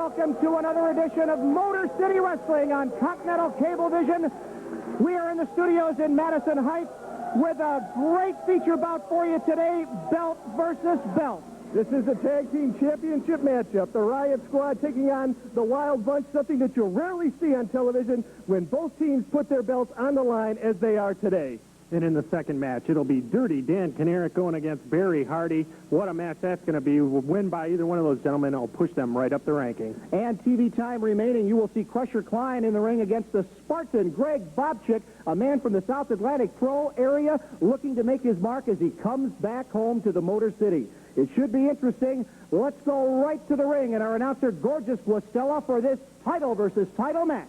welcome to another edition of Motor City Wrestling on Continental Cablevision. We are in the studios in Madison Heights with a great feature bout for you today, belt versus belt. This is a tag team championship matchup. The Riot Squad taking on the Wild Bunch, something that you'll rarely see on television when both teams put their belts on the line as they are today. And in the second match, it'll be Dirty Dan Caneric going against Barry Hardy. What a match that's going to be. Win by either one of those gentlemen, it'll push them right up the rankings. And TV time remaining, you will see Crusher Klein in the ring against the Spartan Greg Bobchick, a man from the South Atlantic Pro area looking to make his mark as he comes back home to the Motor City. It should be interesting. Let's go right to the ring, and our announcer, Gorgeous Guastella, for this title versus title match.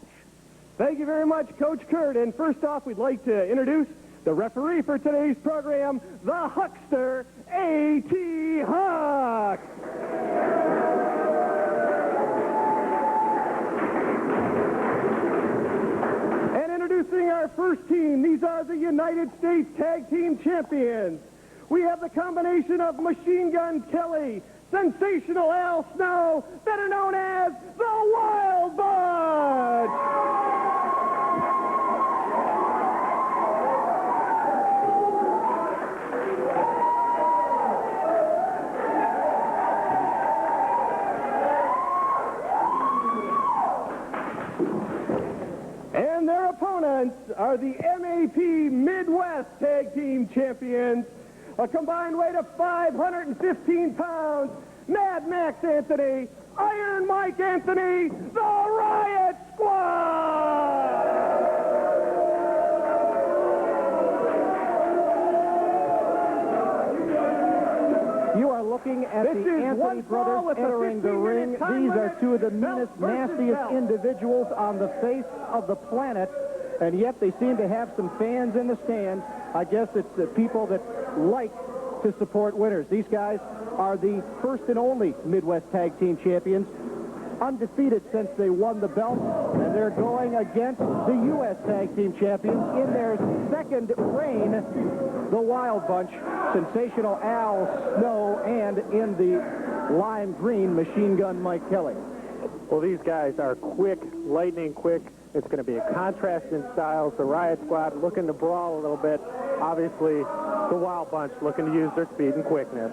Thank you very much, Coach Kurt. And first off, we'd like to introduce the referee for today's program, the Huckster, A.T. Huck. And introducing our first team, these are the United States Tag Team Champions. We have the combination of Machine Gun Kelly, Sensational Al Snow, better known as the Wild Bunch. And their opponents are the MAP Midwest Tag Team Champions. A combined weight of 515 pounds, Mad Max Anthony, Iron Mike Anthony, the Riot Squad! You are looking at the Anthony brothers entering the ring. These are two of the meanest, nastiest individuals on the face of the planet, and yet they seem to have some fans in the stands. I guess it's the people that like to support winners. These guys are the first and only Midwest Tag Team Champions, undefeated since they won the belt, and they're going against the U.S. Tag Team Champions in their second reign, the Wild Bunch, Sensational Al Snow, and in the lime green, Machine Gun Mike Kelly. Well, these guys are quick, lightning quick. It's going to be a contrast in styles. The Riot Squad looking to brawl a little bit. Obviously, the Wild Bunch looking to use their speed and quickness.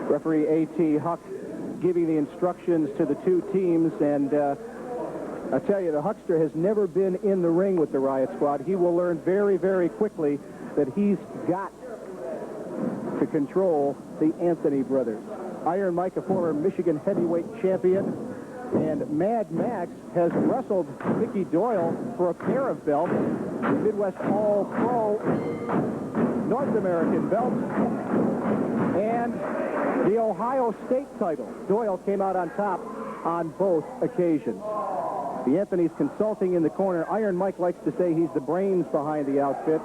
Referee A.T. Huck giving the instructions to the two teams, and I tell you, the Huckster has never been in the ring with the Riot Squad. He will learn very, very quickly that he's got to control the Anthony brothers. Iron Mike, a former Michigan heavyweight champion, and Mad Max has wrestled Mickey Doyle for a pair of belts, the Midwest All-Pro North American belt, and the Ohio State title. Doyle came out on top on both occasions. The Anthony's consulting in the corner. Iron Mike likes to say he's the brains behind the outfit.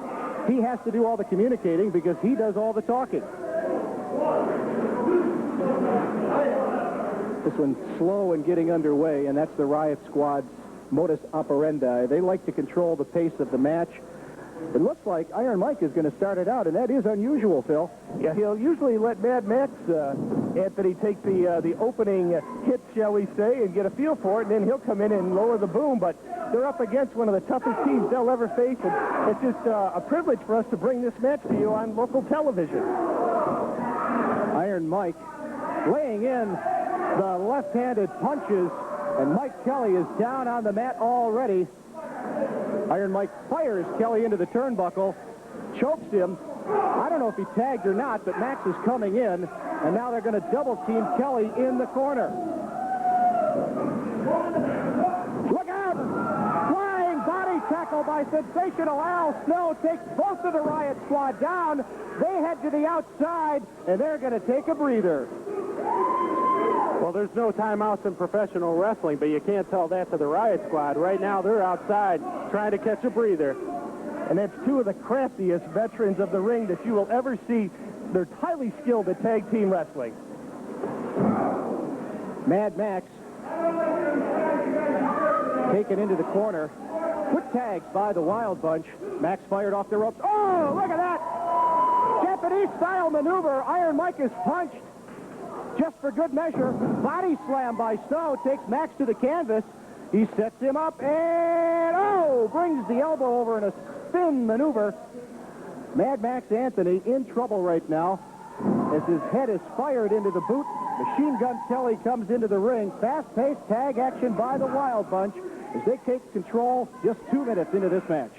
He has to do all the communicating because he does all the talking. This one's slow and getting underway, and that's the Riot Squad's modus operandi. They like to control the pace of the match. It looks like Iron Mike is going to start it out, and that is unusual, Phil. Yeah, he'll usually let Mad Max, Anthony, take the opening hit, shall we say, and get a feel for it, and then he'll come in and lower the boom. But they're up against one of the toughest teams they'll ever face, and it's just a privilege for us to bring this match to you on local television. Iron Mike laying in the left-handed punches, and Mike Kelly is down on the mat already. Iron Mike fires Kelly into the turnbuckle, chokes him. I don't know if he tagged or not, but Max is coming in, and now they're going to double-team Kelly in the corner. Look out! Flying body tackle by Sensational Al Snow takes both of the Riot Squad down. They head to the outside, and they're going to take a breather. Well, there's no timeouts in professional wrestling, but you can't tell that to the Riot Squad. Right now, they're outside trying to catch a breather. And that's two of the craftiest veterans of the ring that you will ever see. They're highly skilled at tag team wrestling. Mad Max taken into the corner. Quick tags by the Wild Bunch. Max fired off the ropes. Oh, look at that! Japanese-style maneuver. Iron Mike is punched. just for good measure. Body slam by Snow takes Max to the canvas. He sets him up and, brings the elbow over in a spin maneuver. Mad Max Anthony in trouble right now as his head is fired into the boot. Machine Gun Kelly comes into the ring. Fast-paced tag action by the Wild Bunch as they take control just 2 minutes into this match.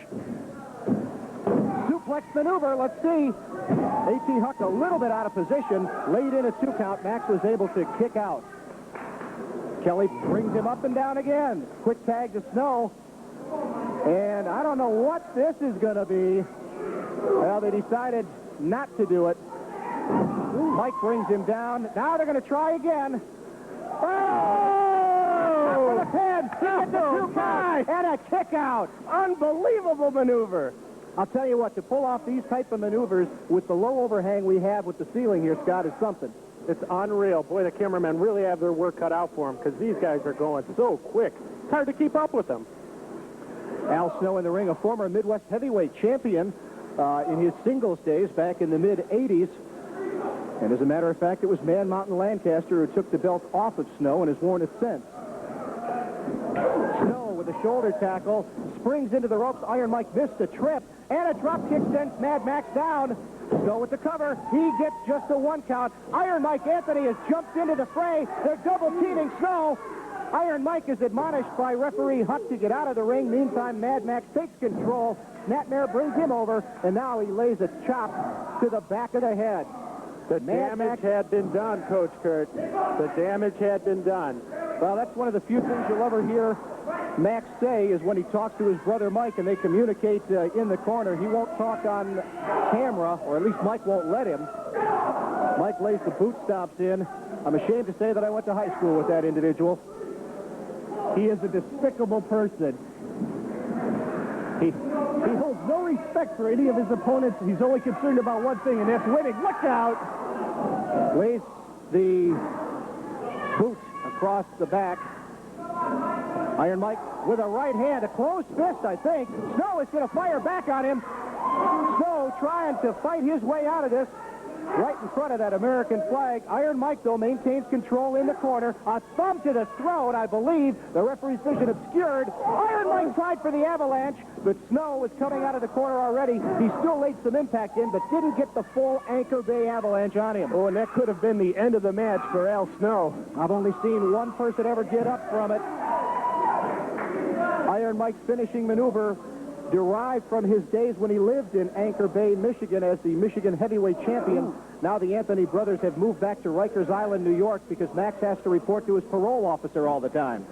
Suplex maneuver, let's see. A.T. Huck a little bit out of position. Laid in a 2 count. Max was able to kick out. Kelly brings him up and down again. Quick tag to Snow. And I don't know what this is going to be. Well, they decided not to do it. Mike brings him down. Now they're going to try again. Oh! For the pin. He gets the 2 count and a kick out. Unbelievable maneuver. I'll tell you what, to pull off these type of maneuvers with the low overhang we have with the ceiling here, Scott, is something. It's unreal. Boy, the cameramen really have their work cut out for them because these guys are going so quick. It's hard to keep up with them. Al Snow in the ring, a former Midwest heavyweight champion in his singles days back in the mid-'80s. And as a matter of fact, it was Man Mountain Lancaster who took the belt off of Snow and has worn it since. Snow with a shoulder tackle, springs into the ropes. Iron Mike missed a trip, and a drop kick sends Mad Max down. Snow with the cover. He gets just a 1 count. Iron Mike Anthony has jumped into the fray. They're double-teaming Snow. Iron Mike is admonished by referee Huck to get out of the ring. Meantime, Mad Max takes control. Snapmare brings him over, and now he lays a chop to the back of the head. The damage had been done, Coach Kurt. The damage had been done. Well, that's one of the few things you'll ever hear Max say is when he talks to his brother Mike and they communicate in the corner. He won't talk on camera, or at least Mike won't let him. Mike lays the boot stomps in. I'm ashamed to say that I went to high school with that individual. He is a despicable person. He holds no respect for any of his opponents. He's only concerned about one thing, and that's winning. Look out! Lays the boot across the back. Iron Mike with a right hand, a closed fist, I think. Snow is going to fire back on him. Snow trying to fight his way out of this. Right in front of that American flag. Iron Mike, though, maintains control in the corner. A thumb to the throat, I believe. The referee's vision obscured. Iron Mike tried for the avalanche, but Snow was coming out of the corner already. He still laid some impact in, but didn't get the full Anchor Bay avalanche on him. Oh, and that could have been the end of the match for Al Snow. I've only seen one person ever get up from it. Iron Mike's finishing maneuver derived from his days when he lived in Anchor Bay, Michigan as the Michigan heavyweight champion. Now the Anthony brothers have moved back to Rikers Island, New York, because Max has to report to his parole officer all the time.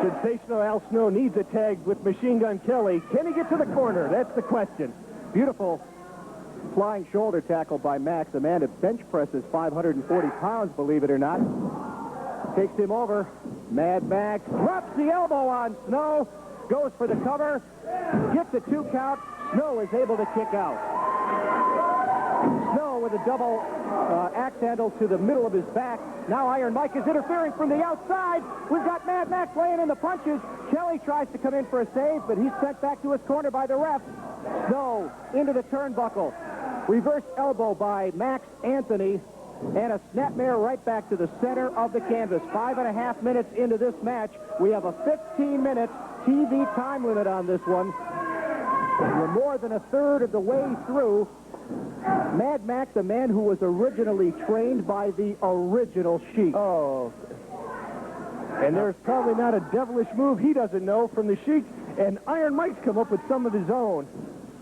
Sensational Al Snow needs a tag with Machine Gun Kelly. Can he get to the corner? That's the question. Beautiful flying shoulder tackle by Max, a man that bench presses 540 pounds, believe it or not. Takes him over. Mad Max drops the elbow on Snow. Goes for the cover, gets a 2 count. Snow is able to kick out. Snow with a double axe handle to the middle of his back. Now Iron Mike is interfering from the outside. We've got Mad Max laying in the punches. Kelly tries to come in for a save, but he's sent back to his corner by the ref. Snow into the turnbuckle. Reverse elbow by Max Anthony. And a snapmare right back to the center of the canvas. 5.5 minutes into this match. We have a 15-minute TV time limit on this one. We're more than a third of the way through. Mad Max, a man who was originally trained by the original Sheik. Oh. And there's probably not a devilish move he doesn't know from the Sheik. And Iron Mike's come up with some of his own.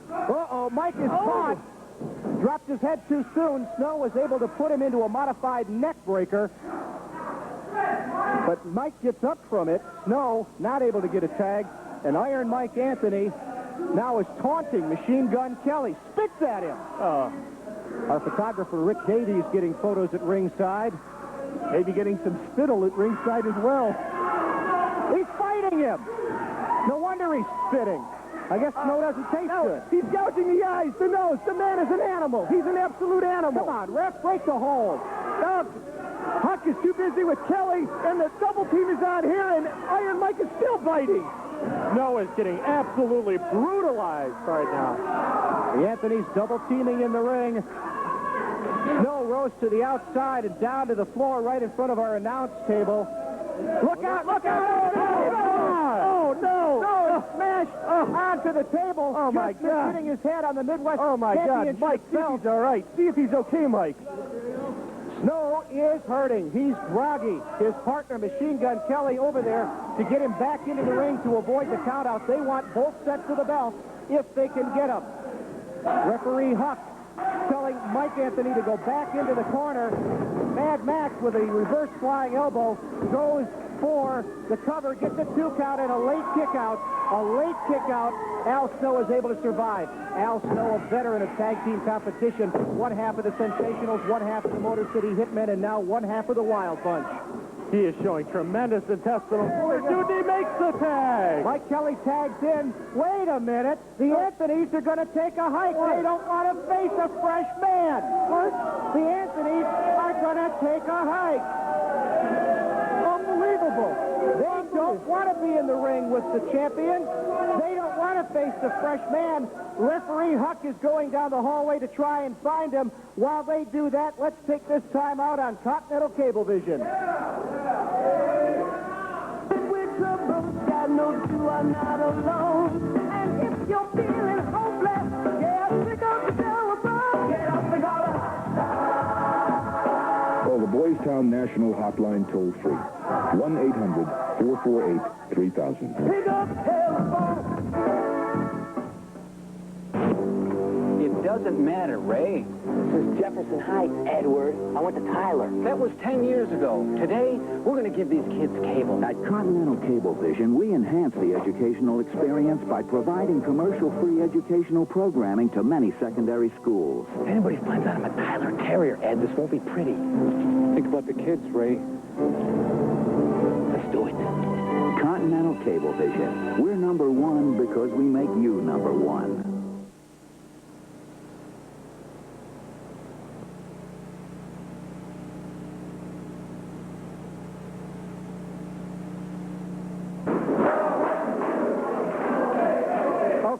Uh-oh, Mike is caught. Dropped his head too soon. Snow was able to put him into a modified neck breaker. But Mike gets up from it. Snow not able to get a tag. And Iron Mike Anthony now is taunting Machine Gun Kelly. Spits at him. Our photographer Rick Davies getting photos at ringside. Maybe getting some spittle at ringside as well. He's fighting him. No wonder he's spitting. I guess Snow doesn't taste good. He's gouging the eyes, the nose. The man is an animal. He's an absolute animal. Come on, ref, break the hold. Huck is too busy with Kelly, and the double team is on here, and Iron Mike is still biting. Snow is getting absolutely brutalized right now. The Anthony's double teaming in the ring. Snow rose to the outside and down to the floor right in front of our announce table. Look out, look out! Oh, no! No, it's smashed onto the table. Oh, my just God. hitting his head on the Midwest Oh, my God. Championship Mike, see if belt. he's all right. See if he's okay, Mike. Snow is hurting. He's groggy. His partner, Machine Gun Kelly, over there to get him back into the ring to avoid the countout. They want both sets of the belt if they can get him. Referee Huck telling Mike Anthony to go back into the corner. Mad Max with a reverse flying elbow goes for the cover, gets a 2 count and a late kick out. A late kick out. Al Snow is able to survive. Al Snow, a veteran of tag team competition, one half of the Sensationals, one half of the Motor City Hitmen, and now one half of the Wild Bunch. He is showing tremendous intestinal fortitude. He makes the tag. Mike Kelly tags in. Wait a minute. The Anthonys are going to take a hike. They don't want to face a fresh man. What? The Anthonys are going to take a hike. Unbelievable. They don't want to be in the ring with the champion. They don't want to face the fresh man. Referee Huck is going down the hallway to try and find him. While they do that, let's take this time out on Continental Cablevision. God knows you are not alone. And if you're feeling hopeless, yeah, pick up the telephone. Get up and call Call the Boys Town National Hotline toll-free. 1-800-448-3000. pick up the telephone. It doesn't matter, Ray. This is Jefferson Heights, Edward. I went to Tyler. That was 10 years ago. Today, we're going to give these kids cable. At Continental Cablevision, we enhance the educational experience by providing commercial-free educational programming to many secondary schools. If anybody finds out I'm a Tyler Terrier, Ed, this won't be pretty. Think about the kids, Ray. Let's do it. Continental Cablevision. We're number one because we make you number one.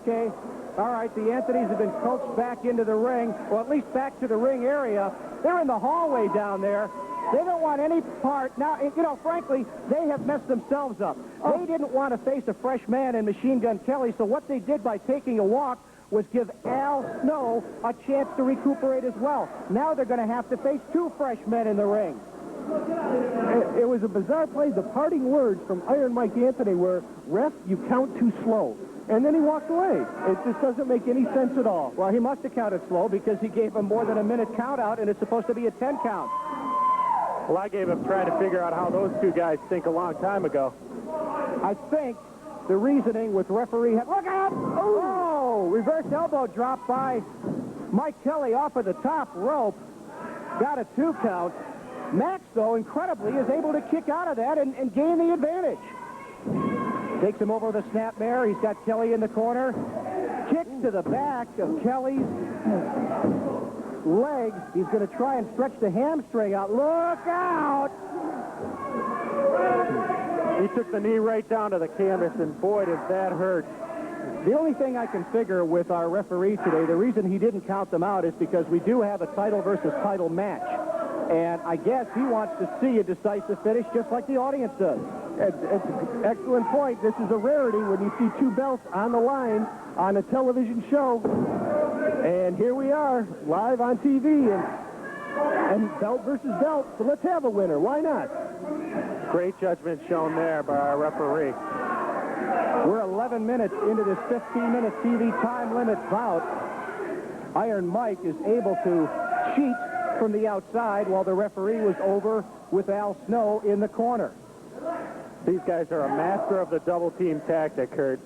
Okay. All right, the Anthonys have been coaxed back into the ring, or at least back to the ring area. They're in the hallway down there. They don't want any part. Now, you know, frankly, they have messed themselves up. They didn't want to face a fresh man in Machine Gun Kelly, so what they did by taking a walk was give Al Snow a chance to recuperate as well. Now they're going to have to face 2 fresh men in the ring. It was a bizarre play. The parting words from Iron Mike Anthony were, "Ref, you count too slow." And then he walked away. It just doesn't make any sense at all. Well, he must have counted slow because he gave him more than a minute count out, and it's supposed to be a 10 count. Well, I gave up trying to figure out how those two guys think a long time ago. I think the reasoning with referee... Look out! Oh! Reverse elbow drop by Mike Kelly off of the top rope. Got a 2 count. Max, though, incredibly, is able to kick out of that and gain the advantage. Takes him over the snapmare. He's got Kelly in the corner. Kicks to the back of Kelly's leg. He's going to try and stretch the hamstring out. Look out! He took the knee right down to the canvas, and boy, does that hurt. The only thing I can figure with our referee today, the reason he didn't count them out is because we do have a title versus title match. And I guess he wants to see a decisive finish just like the audience does. It's an excellent point. This is a rarity when you see 2 belts on the line on a television show. And here we are, live on TV, and belt versus belt. So let's have a winner. Why not? Great judgment shown there by our referee. We're 11 minutes into this 15-minute TV time limit bout. Iron Mike is able to cheat from the outside while the referee was over with Al Snow in the corner. These guys are a master of the double team tactic, Kurt.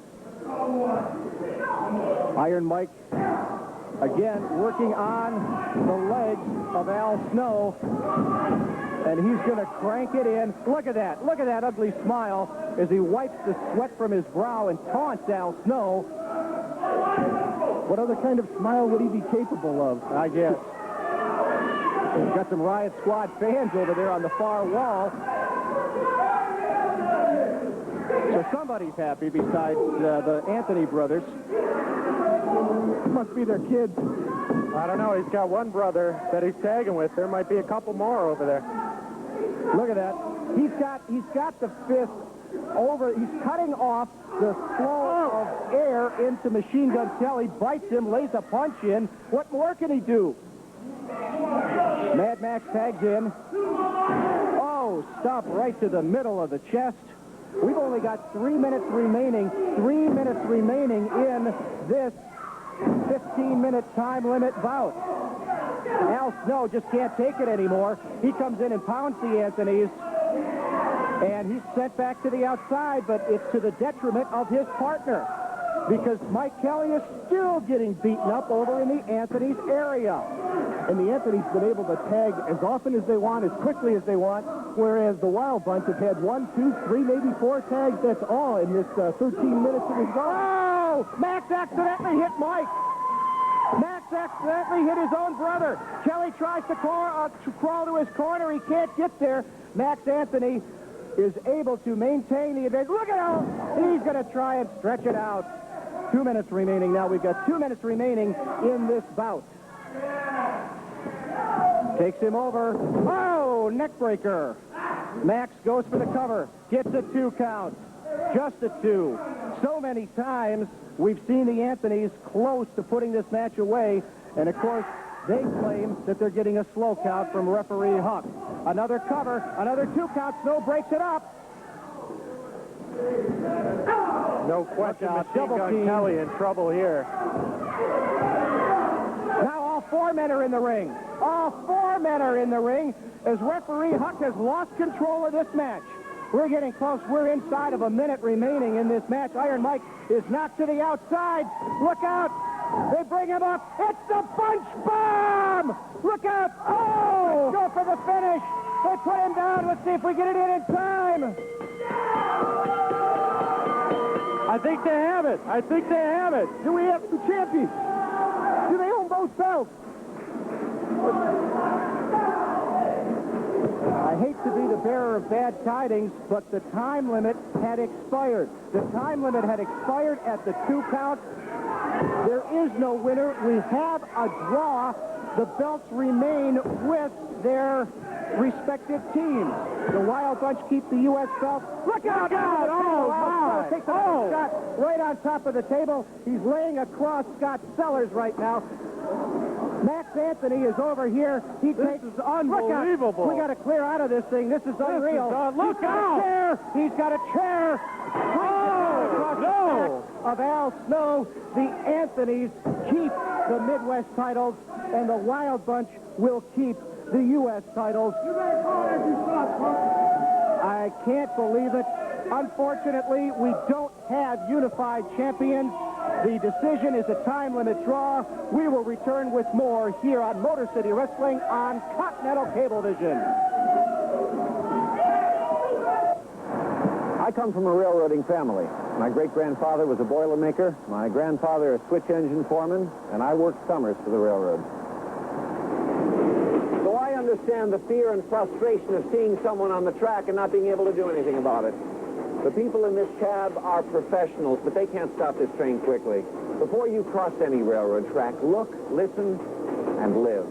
Iron Mike, again, working on the legs of Al Snow. And he's going to crank it in. Look at that. Look at that ugly smile as he wipes the sweat from his brow and taunts Al Snow. What other kind of smile would he be capable of? I guess. We've got some Riot Squad fans over there on the far wall. So somebody's happy besides the Anthony brothers. Must be their kids. I don't know. He's got one brother that he's tagging with. There might be a couple more over there. Look at that. He's got the fist over. He's cutting off the flow of air into Machine Gun Kelly. Bites him, lays a punch in. What more can he do? Mad Max tags in. Oh, stop right to the middle of the chest. We've only got 3 minutes remaining. 3 minutes remaining in this 15-minute time limit bout. Al Snow just can't take it anymore. He comes in and pounds the Anthonys, and he's sent back to the outside, but it's to the detriment of his partner, because Mike Kelly is still getting beaten up over in the Anthony's area. And the Anthony's been able to tag as often as they want, as quickly as they want, whereas the Wild Bunch have had 1, 2, 3, maybe 4 tags. That's all in this 13 minutes that we've gone. Oh! Max accidentally hit Mike. Max accidentally hit his own brother. Kelly tries to crawl to his corner. He can't get there. Max Anthony is able to maintain the advantage. Look at him! He's going to try and stretch it out. 2 minutes remaining now. We've got 2 minutes remaining in this bout. Takes him over. Oh, neck breaker. Max goes for the cover. Gets a 2 count. Just a 2. So many times we've seen the Anthonys close to putting this match away. And, of course, they claim that they're getting a slow count from referee Huck. Another cover. Another 2 count. Snow breaks it up. No question, Machine Gun Kelly in trouble here. Now all 4 men are in the ring. All 4 men are in the ring as referee Huck has lost control of this match. We're getting close. We're inside of a minute remaining in this match. Iron Mike is knocked to the outside. Look out. They bring him up. It's the punch bomb. Look out. Oh! Let's go for the finish. They put him down. Let's see if we get it in time. I think they have it. I think they have it. Do we have the champions? Do they own both belts? I hate to be the bearer of bad tidings, but the time limit had expired. The time limit had expired at the 2 count. There is no winner. We have a draw. The belts remain with their respective teams. The Wild Bunch keep the U.S. belt. Look out! Oh, wow! Takes a shot right on top of the table. He's laying across Scott Sellers right now. Max Anthony is over here. This is unbelievable. We got to clear out of this thing. This is unreal. Look out! He's got a chair. No! Of Al Snow, the Anthonys keep the Midwest titles, and the Wild Bunch will keep the U.S. titles. I can't believe it. Unfortunately, we don't have unified champions. The decision is a time limit draw. We will return with more here on Motor City Wrestling on Continental Cablevision. I come from a railroading family. My great-grandfather was a boilermaker, my grandfather a switch engine foreman, and I worked summers for the railroad. So I understand the fear and frustration of seeing someone on the track and not being able to do anything about it. The people in this cab are professionals, but they can't stop this train quickly. Before you cross any railroad track, look, listen, and live.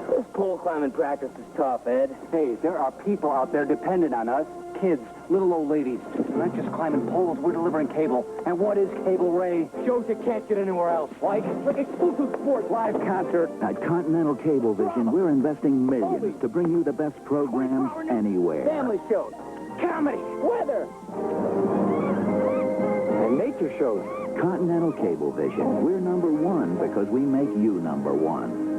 This pole climbing practice is tough, Ed. Hey, there are people out there dependent on us. Kids, little old ladies. We're not just climbing poles, we're delivering cable. And what is cable, Ray? Shows you can't get anywhere else. Like exclusive sports. Live concert. At Continental Cablevision, we're investing millions to bring you the best programs anywhere. Family shows, comedy, weather, and nature shows. Continental Cablevision. We're number one because we make you number one.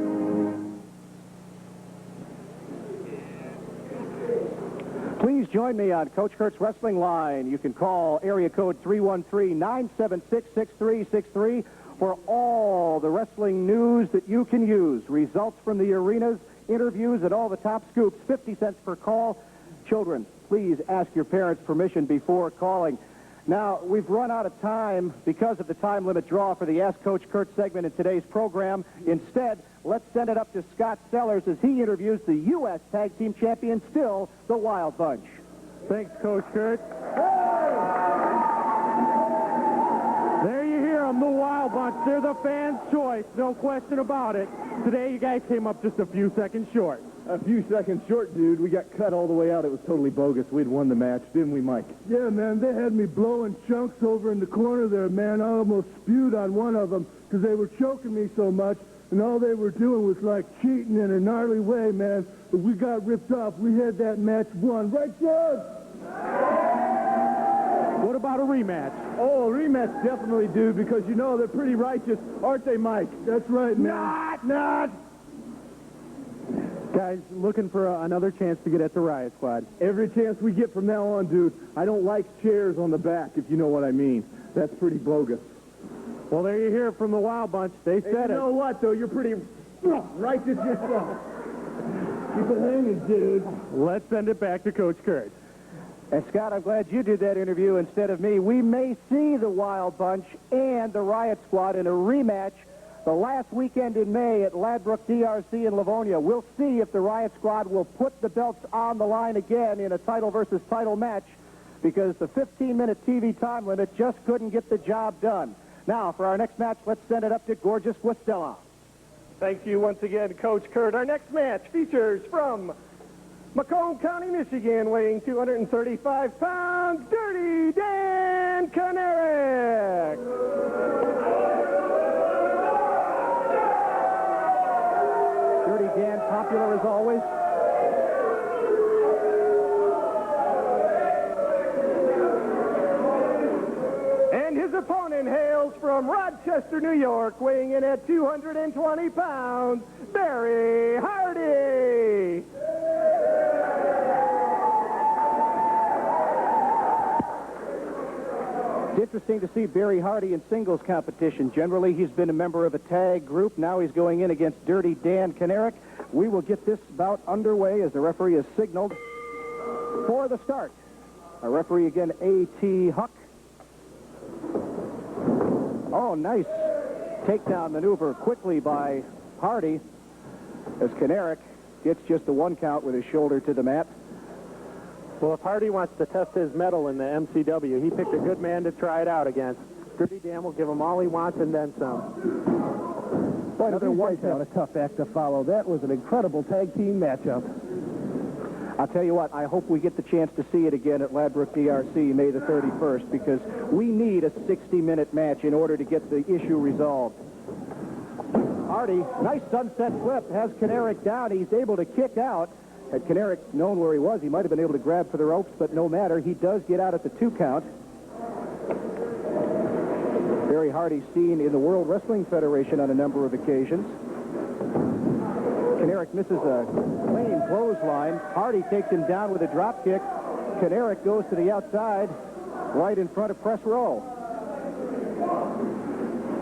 Please join me on Coach Kurt's Wrestling Line. You can call area code 313-976-6363 for all the wrestling news that you can use. Results from the arenas, interviews, and all the top scoops. 50 cents per call. Children, please ask your parents' permission before calling. Now, we've run out of time because of the time limit draw for the Ask Coach Kurt segment in today's program. Instead, let's send it up to Scott Sellers as he interviews the U.S. Tag Team Champion, still the Wild Bunch. Thanks, Coach Kurt. the Wild Bunch. They're the fans' choice, no question about it. Today, you guys came up just a few seconds short. A few seconds short, dude. We got cut all the way out. It was totally bogus. We'd won the match, didn't we, Mike? Yeah, man, they had me blowing chunks over in the corner there, man. I almost spewed on one of them because they were choking me so much, and all they were doing was, like, cheating in a gnarly way, man. But we got ripped off. We had that match won. Right, George? What about a rematch? Oh, a rematch, definitely, dude, because, you know, they're pretty righteous, aren't they, Mike? That's right, man. Not! Guys, looking for another chance to get at the Riot Squad. Every chance we get from now on, dude. I don't like chairs on the back, if you know what I mean. That's pretty bogus. Well, there you hear it from the Wild Bunch. They said You know what, though? You're pretty righteous yourself. Keep it hanging, dude. Let's send it back to Coach Kurt. And Scott, I'm glad you did that interview instead of me. We may see the Wild Bunch and the Riot Squad in a rematch the last weekend in May at Ladbroke DRC in Livonia. We'll see if the Riot Squad will put the belts on the line again in a title versus title match, because the 15-minute TV time limit just couldn't get the job done. Now, for our next match, let's send it up to gorgeous Guastella. Thank you once again, Coach Kurt. Our next match features from Macomb County, Michigan, weighing 235 pounds, Dirty Dan Kanareck. Dirty Dan, popular as always. And his opponent hails from Rochester, New York, weighing in at 220 pounds, Barry Hardy. It's interesting to see Barry Hardy in singles competition. Generally, he's been a member of a tag group. Now he's going in against Dirty Dan Caneric. We will get this bout underway as the referee has signaled for the start. Our referee again, A.T. Huck. Oh, nice takedown maneuver quickly by Hardy as Caneric gets just the one count with his shoulder to the mat. Well, if Hardy wants to test his mettle in the MCW, he picked a good man to try it out against. Dirty Dan will give him all he wants and then some. Boy, Another one count, a tough act to follow. That was an incredible tag team matchup. I'll tell you what, I hope we get the chance to see it again at Ladbroke DRC May the 31st, because we need a 60-minute match in order to get the issue resolved. Hardy, nice sunset flip, has Caneric down. He's able to kick out. Had Caneric known where he was, he might have been able to grab for the ropes, but no matter. He does get out at the 2 count. Barry Hardy seen in the World Wrestling Federation on a number of occasions. Caneric misses a clean clothesline. Hardy takes him down with a drop kick. Caneric goes to the outside, right in front of press row.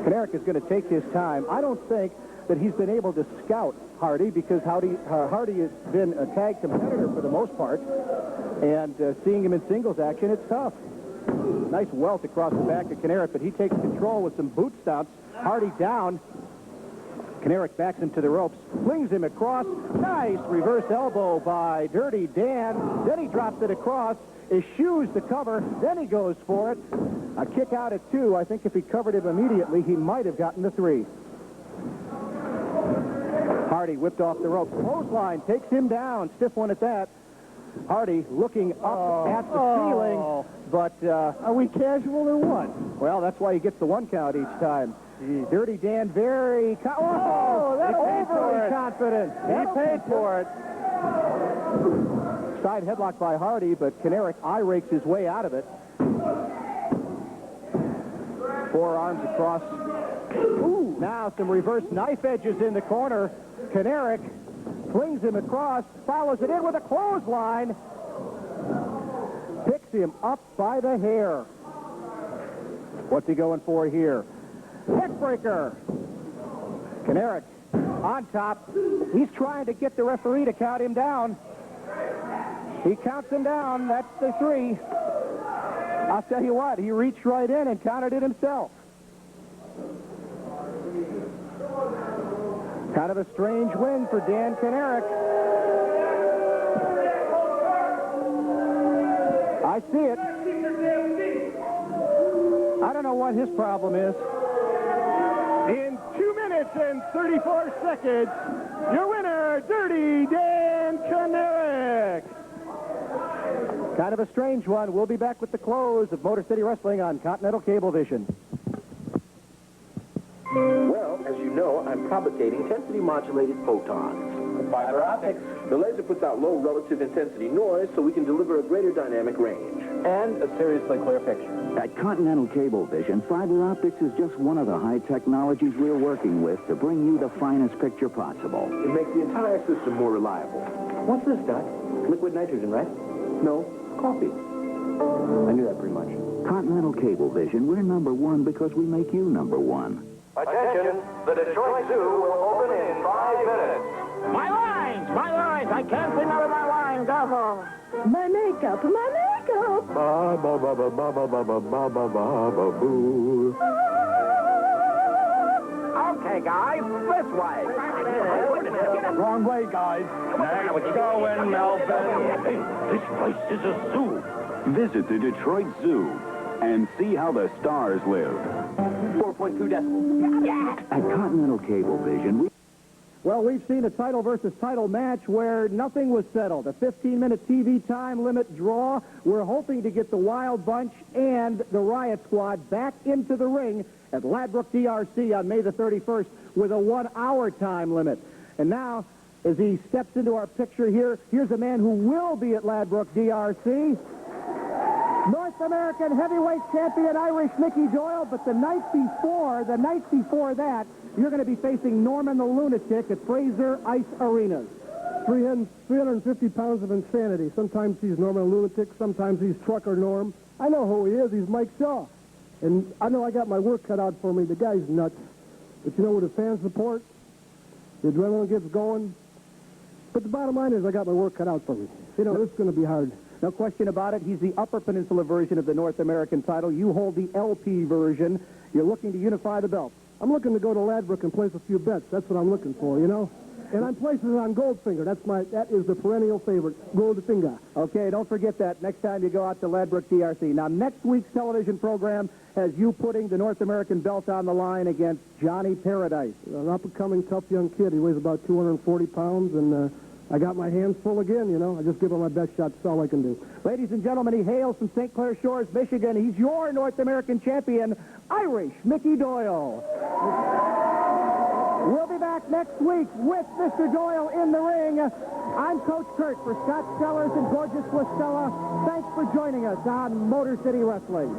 Caneric is going to take his time. I don't think that he's been able to scout Hardy, because Hardy has been a tag competitor for the most part, and seeing him in singles action, it's tough. Nice welt across the back of Caneric, but he takes control with some boot stomps. Hardy down. Caneric backs him to the ropes, flings him across. Nice reverse elbow by Dirty Dan. Then he drops it across, eschews the cover, then he goes for it. A kick out at 2. I think if he covered him immediately, he might have gotten the 3. Hardy whipped off the ropes. Clothesline takes him down. Stiff one at that. Hardy looking up at the ceiling, but Are we casual or what? well, that's why he gets the 1 count each time. Dirty Dan very that's overly confident. He paid for it. Side headlock by Hardy, but Caneric eye rakes his way out of it. Forearms across. Ooh, now some reverse knife edges in the corner. Caneric flings him across, follows it in with a clothesline. Picks him up by the hair. What's he going for here? Neckbreaker. Caneric on top. He's trying to get the referee to count him down. He counts him down. That's the 3. I'll tell you what, he reached right in and counted it himself. Kind of a strange win for Dan Caneric. I see it. I don't know what his problem is. In 2 minutes and 34 seconds, your winner, Dirty Dan Caneric. Kind of a strange one. We'll be back with the close of Motor City Wrestling on Continental Cablevision. Well, as you know, I'm propagating intensity-modulated photons. Fiber optics. The laser puts out low relative intensity noise so we can deliver a greater dynamic range. And a seriously clear picture. At Continental Cablevision, fiber optics is just one of the high technologies we're working with to bring you the finest picture possible. It makes the entire system more reliable. What's this, Doc? Liquid nitrogen, right? No, coffee. I knew that pretty much. Continental Cablevision, we're number one because we make you number one. Attention, the Detroit Zoo will open in 5 minutes. My lines! I can't see none of my lines, Gopher. My makeup. Ba ba ba ba ba ba ba ba ba ba ba boo. Okay, guys, this way. Wrong way, guys. Now it's going, Melvin. Hey, this place is a zoo. Visit the Detroit Zoo and see how the stars live. 4.2 decibels. At Continental Cablevision, Well, we've seen a title versus title match where nothing was settled. A 15-minute TV time limit draw. We're hoping to get the Wild Bunch and the Riot Squad back into the ring at Ladbroke DRC on May the 31st with a 1-hour time limit. And now, as he steps into our picture here, here's a man who will be at Ladbroke DRC. North American heavyweight champion Irish Mickey Doyle, but the night before that, you're going to be facing Norman the Lunatic at Fraser Ice Arenas. 350 pounds of insanity. Sometimes he's Norman the Lunatic, sometimes he's Trucker Norm. I know who he is. He's Mike Shaw. And I know I got my work cut out for me. The guy's nuts. But you know, with the fan support, the adrenaline gets going. But the bottom line is I got my work cut out for me. You know, it's going to be hard. No question about it. He's the Upper Peninsula version of the North American title. You hold the LP version. You're looking to unify the belt. I'm looking to go to Ladbroke and place a few bets. That's what I'm looking for, you know? And I'm placing it on Goldfinger. That is the perennial favorite, Goldfinger. Okay, don't forget that next time you go out to Ladbroke DRC. Now, next week's television program has you putting the North American belt on the line against Johnny Paradise. An up-and-coming, tough young kid. He weighs about 240 pounds, and I got my hands full again, you know. I just give him my best shot. That's all I can do. Ladies and gentlemen, he hails from St. Clair Shores, Michigan. He's your North American champion, Irish Mickey Doyle. We'll be back next week with Mr. Doyle in the ring. I'm Coach Kurt for Scott Sellers and Gorgeous Listella. Thanks for joining us on Motor City Wrestling.